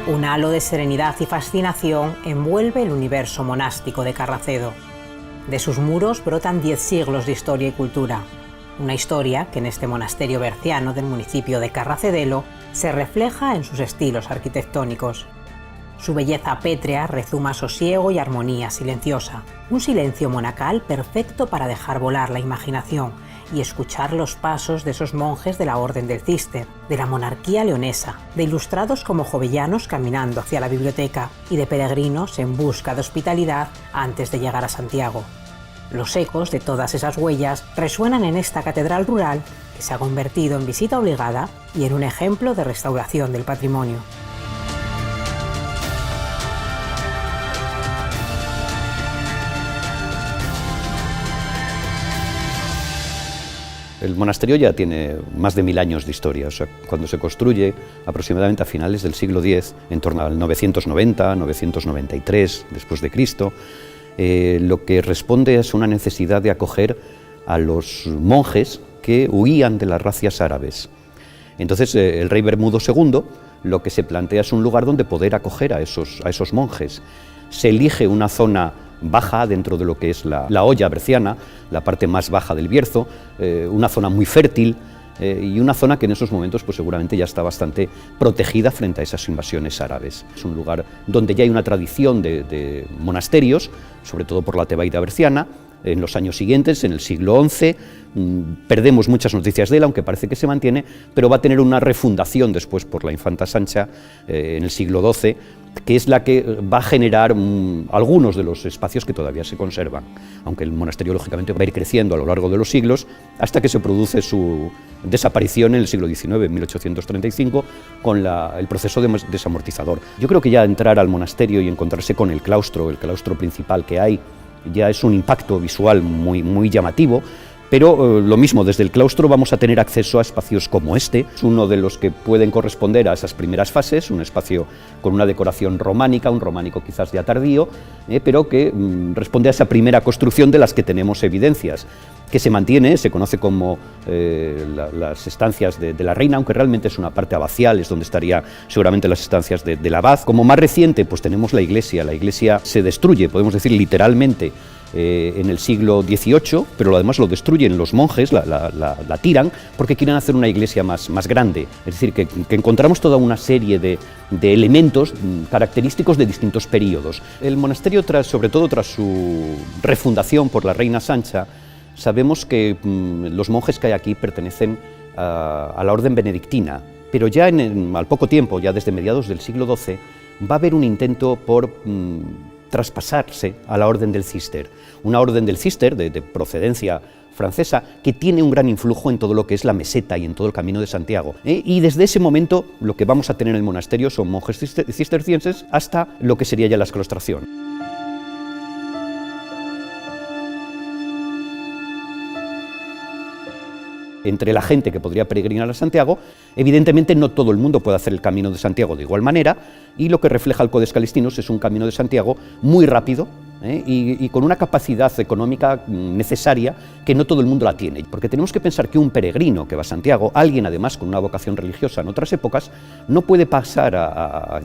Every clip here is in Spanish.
Un halo de serenidad y fascinación envuelve el universo monástico de Carracedo. De sus muros brotan 10 siglos de historia y cultura. Una historia que en este monasterio berciano del municipio de Carracedelo se refleja en sus estilos arquitectónicos. Su belleza pétrea rezuma sosiego y armonía silenciosa. Un silencio monacal perfecto para dejar volar la imaginación y escuchar los pasos de esos monjes de la Orden del Císter, de la monarquía leonesa, de ilustrados como jovellanos caminando hacia la biblioteca y de peregrinos en busca de hospitalidad antes de llegar a Santiago. Los ecos de todas esas huellas resuenan en esta catedral rural que se ha convertido en visita obligada y en un ejemplo de restauración del patrimonio. El monasterio ya tiene más de 1000 años de historia. O sea, cuando se construye aproximadamente a finales del siglo X, en torno al 990, 993 después de Cristo, lo que responde es una necesidad de acoger a los monjes que huían de las racias árabes. Entonces el rey Bermudo II lo que se plantea es un lugar donde poder acoger a esos monjes. Se elige una zona baja dentro de lo que es la hoya berciana, la parte más baja del Bierzo, una zona muy fértil y una zona que en esos momentos pues seguramente ya está bastante protegida frente a esas invasiones árabes. Es un lugar donde ya hay una tradición de monasterios, sobre todo por la Tebaida berciana. En los años siguientes, en el siglo XI, perdemos muchas noticias de él, aunque parece que se mantiene, pero va a tener una refundación después por la infanta Sancha en el siglo XII, que es la que va a generar algunos de los espacios que todavía se conservan, aunque el monasterio lógicamente va a ir creciendo a lo largo de los siglos, hasta que se produce su desaparición en el siglo XIX, en 1835, con el proceso desamortizador. Yo creo que ya entrar al monasterio y encontrarse con el claustro principal que hay, ya es un impacto visual muy llamativo, pero lo mismo, desde el claustro vamos a tener acceso a espacios como este. Es uno de los que pueden corresponder a esas primeras fases, un espacio con una decoración románica, un románico quizás ya tardío, pero que responde a esa primera construcción de las que tenemos evidencias, que se mantiene, se conoce como las estancias de la reina, aunque realmente es una parte abacial, es donde estarían seguramente las estancias del abad. Como más reciente, pues tenemos la iglesia se destruye, podemos decir literalmente, en el siglo XVIII, pero además lo destruyen los monjes, la tiran, porque quieren hacer una iglesia más grande. Es decir, que encontramos toda una serie de elementos característicos de distintos períodos. El monasterio, sobre todo tras su refundación por la reina Sancha, sabemos que los monjes que hay aquí pertenecen a la orden benedictina, pero ya al poco tiempo, ya desde mediados del siglo XII, va a haber un intento por traspasarse a la orden del Císter, una orden del Císter de procedencia francesa que tiene un gran influjo en todo lo que es la meseta y en todo el Camino de Santiago. Y desde ese momento lo que vamos a tener en el monasterio son monjes cistercienses hasta lo que sería ya la exclaustración. Entre la gente que podría peregrinar a Santiago, evidentemente no todo el mundo puede hacer el Camino de Santiago de igual manera, y lo que refleja el Codex Calistinos es un Camino de Santiago muy rápido y con una capacidad económica necesaria que no todo el mundo la tiene, porque tenemos que pensar que un peregrino que va a Santiago, alguien además con una vocación religiosa en otras épocas, no puede pasar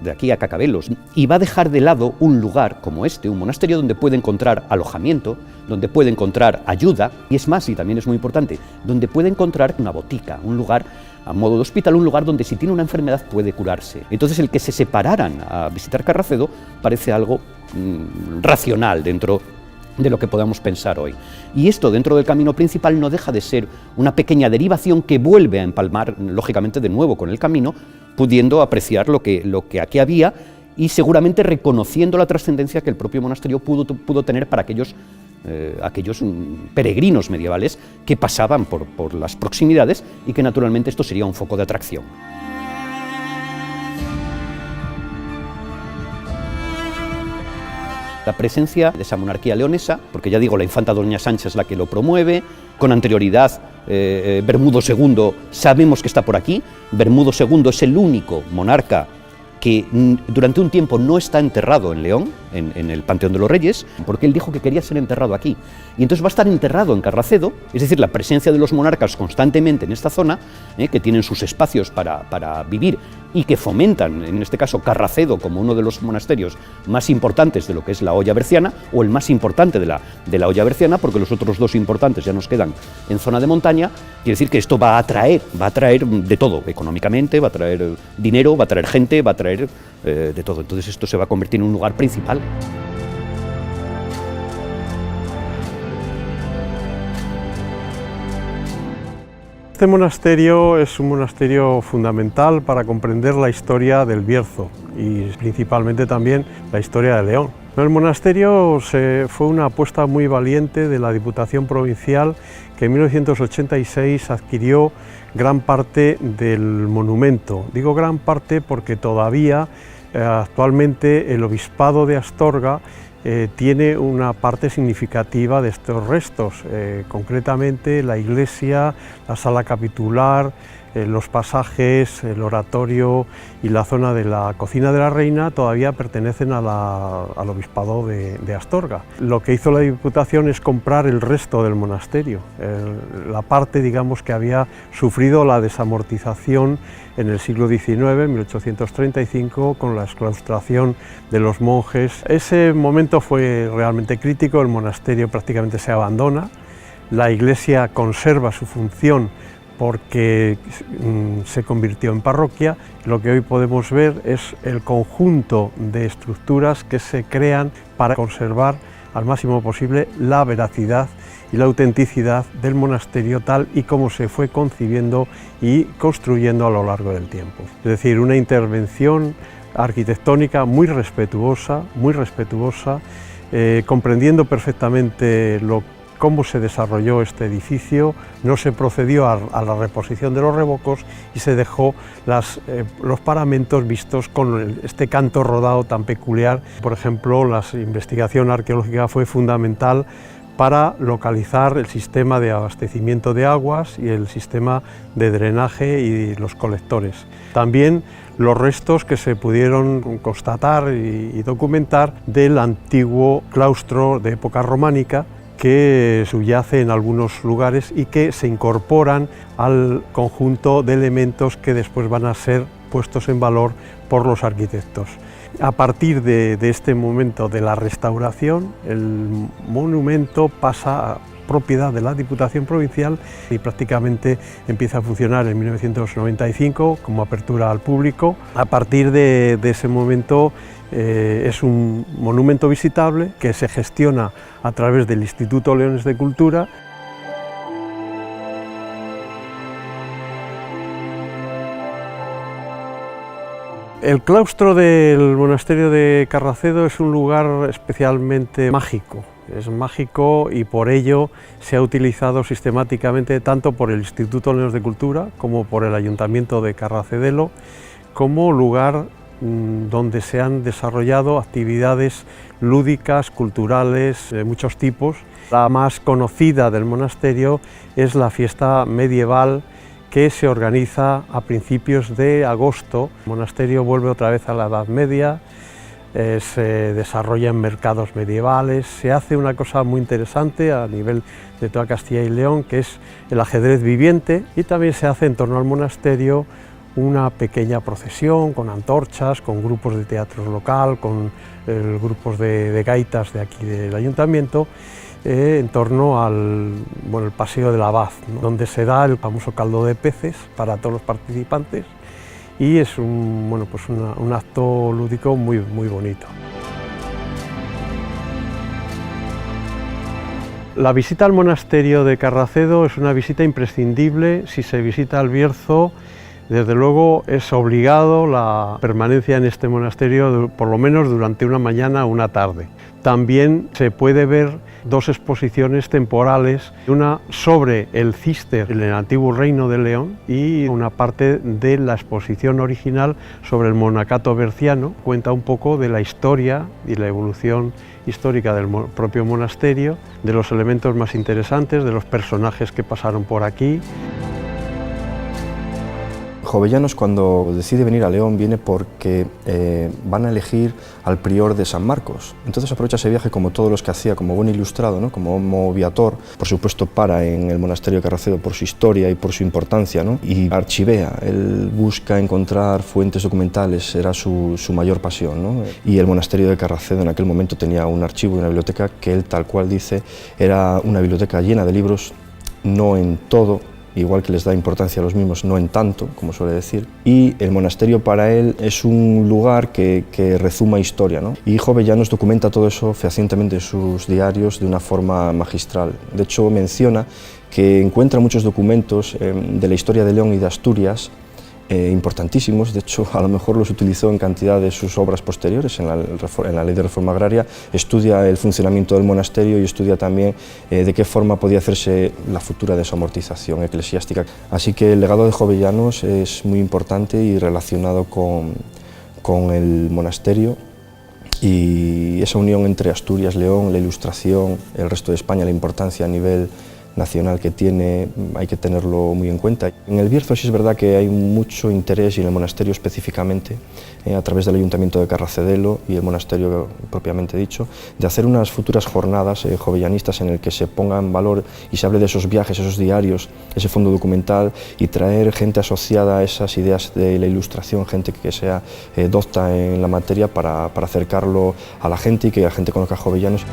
de aquí a Cacabelos y va a dejar de lado un lugar como este, un monasterio donde puede encontrar alojamiento, donde puede encontrar ayuda, y es más, y también es muy importante, donde puede encontrar una botica, un lugar a modo de hospital, un lugar donde si tiene una enfermedad puede curarse. Entonces el que se separaran a visitar Carracedo parece algo racional dentro de lo que podamos pensar hoy. Y esto dentro del camino principal no deja de ser una pequeña derivación que vuelve a empalmar lógicamente de nuevo con el camino, pudiendo apreciar lo que aquí había y seguramente reconociendo la trascendencia que el propio monasterio pudo tener para aquellos peregrinos medievales que pasaban por las proximidades y que naturalmente esto sería un foco de atracción. La presencia de esa monarquía leonesa, porque ya digo, la infanta Doña Sancha es la que lo promueve, con anterioridad Bermudo II sabemos que está por aquí. Bermudo II es el único monarca que durante un tiempo no está enterrado en León, en el Panteón de los Reyes, porque él dijo que quería ser enterrado aquí. Y entonces va a estar enterrado en Carracedo, es decir, la presencia de los monarcas constantemente en esta zona, que tienen sus espacios para vivir y que fomentan, en este caso, Carracedo como uno de los monasterios más importantes de lo que es la Hoya Berciana, o el más importante de la Hoya Berciana, porque los otros dos importantes ya nos quedan en zona de montaña. Quiere decir que esto va a atraer de todo, económicamente, va a traer dinero, va a traer gente, va a traer de todo. Entonces esto se va a convertir en un lugar principal. Este monasterio es un monasterio fundamental para comprender la historia del Bierzo y principalmente también la historia de León. El monasterio fue una apuesta muy valiente de la Diputación Provincial, que en 1986 adquirió gran parte del monumento. Digo gran parte porque todavía actualmente el Obispado de Astorga tiene una parte significativa de estos restos, concretamente la iglesia, la sala capitular, los pasajes, el oratorio y la zona de la cocina de la reina todavía pertenecen al Obispado de Astorga. Lo que hizo la Diputación es comprar el resto del monasterio, la parte, digamos, que había sufrido la desamortización en el siglo XIX, en 1835, con la exclaustración de los monjes. Ese momento fue realmente crítico, el monasterio prácticamente se abandona, la iglesia conserva su función porque se convirtió en parroquia. Lo que hoy podemos ver es el conjunto de estructuras que se crean para conservar al máximo posible la veracidad y la autenticidad del monasterio tal y como se fue concibiendo y construyendo a lo largo del tiempo. Es decir, una intervención arquitectónica muy respetuosa, comprendiendo perfectamente cómo se desarrolló este edificio. No se procedió a la reposición de los revocos y se dejó los paramentos vistos con este canto rodado tan peculiar. Por ejemplo, la investigación arqueológica fue fundamental para localizar el sistema de abastecimiento de aguas y el sistema de drenaje y los colectores. También los restos que se pudieron constatar y documentar del antiguo claustro de época románica, que subyace en algunos lugares y que se incorporan al conjunto de elementos que después van a ser puestos en valor por los arquitectos. A partir de este momento de la restauración, el monumento pasa a propiedad de la Diputación Provincial y prácticamente empieza a funcionar en 1995 como apertura al público. A partir de ese momento es un monumento visitable que se gestiona a través del Instituto Leones de Cultura. El claustro del monasterio de Carracedo es un lugar especialmente mágico. Es mágico y por ello se ha utilizado sistemáticamente tanto por el Instituto Leones de Cultura como por el Ayuntamiento de Carracedelo como lugar donde se han desarrollado actividades lúdicas, culturales, de muchos tipos. La más conocida del monasterio es la fiesta medieval que se organiza a principios de agosto. El monasterio vuelve otra vez a la Edad Media, se desarrollan mercados medievales, se hace una cosa muy interesante a nivel de toda Castilla y León, que es el ajedrez viviente, y también se hace en torno al monasterio una pequeña procesión con antorchas, con grupos de teatro local, con grupos de gaitas de aquí del ayuntamiento, en torno al el Paseo del Abad, ¿no?, donde se da el famoso caldo de peces para todos los participantes y es un acto lúdico muy bonito. La visita al monasterio de Carracedo es una visita imprescindible. Si se visita el Bierzo, desde luego es obligado la permanencia en este monasterio por lo menos durante una mañana o una tarde. También se puede ver dos exposiciones temporales, una sobre el Císter en el antiguo Reino de León y una parte de la exposición original sobre el monacato berciano. Cuenta un poco de la historia y la evolución histórica del propio monasterio, de los elementos más interesantes, de los personajes que pasaron por aquí. Jovellanos, cuando decide venir a León, viene porque van a elegir al prior de San Marcos. Entonces aprovecha ese viaje, como todos los que hacía, como buen ilustrado, ¿no? Como homo viator. Por supuesto, para en el monasterio de Carracedo por su historia y por su importancia, ¿no? Y archivea, él busca encontrar fuentes documentales, era su mayor pasión, ¿no? Y el monasterio de Carracedo en aquel momento tenía un archivo y una biblioteca que él, tal cual dice, era una biblioteca llena de libros, no en todo, igual que les da importancia a los mismos, no en tanto, como suele decir, y el monasterio para él es un lugar que rezuma historia, ¿no? Y Jovellanos documenta todo eso fehacientemente en sus diarios de una forma magistral. De hecho, menciona que encuentra muchos documentos de la historia de León y de Asturias, importantísimos. De hecho, a lo mejor los utilizó en cantidad de sus obras posteriores en la Ley de Reforma Agraria. Estudia el funcionamiento del monasterio y estudia también de qué forma podía hacerse la futura desamortización eclesiástica. Así que el legado de Jovellanos es muy importante y relacionado con el monasterio, y esa unión entre Asturias, León, la Ilustración, el resto de España, la importancia a nivel nacional que tiene, hay que tenerlo muy en cuenta. En el Bierzo sí es verdad que hay mucho interés, y en el monasterio específicamente, a través del Ayuntamiento de Carracedelo y el monasterio propiamente dicho, de hacer unas futuras jornadas jovellanistas en el que se ponga en valor y se hable de esos viajes, esos diarios, ese fondo documental, y traer gente asociada a esas ideas de la Ilustración, gente que sea docta en la materia, para acercarlo a la gente y que la gente conozca a Jovellanos.